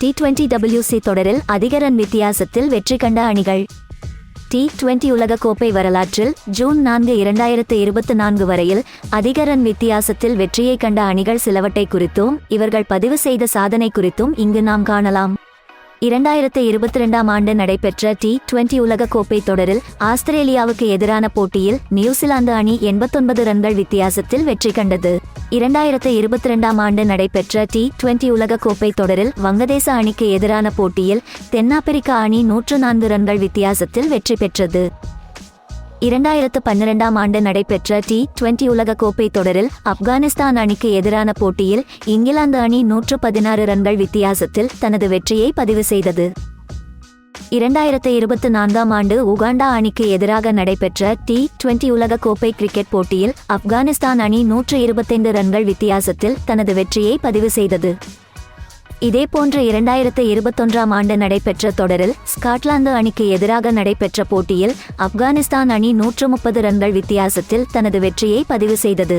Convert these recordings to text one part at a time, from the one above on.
T20 WC தொடரில் அதிக run வித்தியாசத்தில் வெற்றி கண்ட அணிகள். T20 உலகக்கோப்பை வரலாற்றில் ஜூன் 4, 2024 வரையில் அதிக ரன் வித்தியாசத்தில் வெற்றியை கண்ட அணிகள் சிலவற்றை குறித்தும் இவர்கள் பதிவு செய்த சாதனை குறித்தும் இங்கு நாம் காணலாம். 2022ஆம் ஆண்டு நடைபெற்ற T20 உலகக்கோப்பை தொடரில் ஆஸ்திரேலியாவுக்கு எதிரான போட்டியில் நியூசிலாந்து அணி 89 ரன்கள் வித்தியாசத்தில் வெற்றி கண்டது. 2022ஆம் ஆண்டு நடைபெற்ற T20 உலகக்கோப்பை தொடரில் வங்கதேச அணிக்கு எதிரான போட்டியில் தென்னாப்பிரிக்கா அணி 104 ரன்கள் வித்தியாசத்தில் வெற்றி பெற்றது. 2012ஆம் ஆண்டு நடைபெற்ற T20 உலகக்கோப்பை தொடரில் ஆப்கானிஸ்தான் அணிக்கு எதிரான போட்டியில் இங்கிலாந்து அணி 116 ரன்கள் வித்தியாசத்தில் தனது வெற்றியை பதிவு செய்தது. 2024ஆம் ஆண்டு உகாண்டா அணிக்கு எதிராக நடைபெற்ற T20 உலகக்கோப்பை கிரிக்கெட் போட்டியில் ஆப்கானிஸ்தான் அணி 125 ரன்கள் வித்தியாசத்தில் தனது வெற்றியை பதிவு செய்தது. இதேபோன்று 2021ஆம் ஆண்டு நடைபெற்ற தொடரில் ஸ்காட்லாந்து அணிக்கு எதிராக நடைபெற்ற போட்டியில் ஆப்கானிஸ்தான் அணி 130 ரன்கள் வித்தியாசத்தில் தனது வெற்றியை பதிவு செய்தது.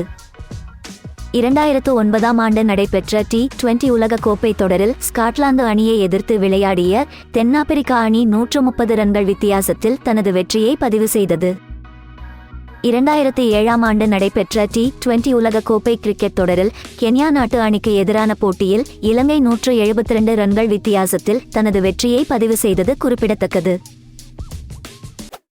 2009ஆம் ஆண்டு நடைபெற்ற T20 உலகக்கோப்பை தொடரில் ஸ்காட்லாந்து அணியை எதிர்த்து விளையாடிய தென்னாப்பிரிக்கா அணி 130 ரன்கள் வித்தியாசத்தில் தனது வெற்றியை பதிவு செய்தது. 2007ஆம் ஆண்டு நடைபெற்ற T20 உலகக்கோப்பை கிரிக்கெட் தொடரில் கென்யா நாட்டு அணிக்கு எதிரான போட்டியில் இலங்கை 172 ரன்கள் வித்தியாசத்தில் தனது வெற்றியை பதிவு செய்தது குறிப்பிடத்தக்கது.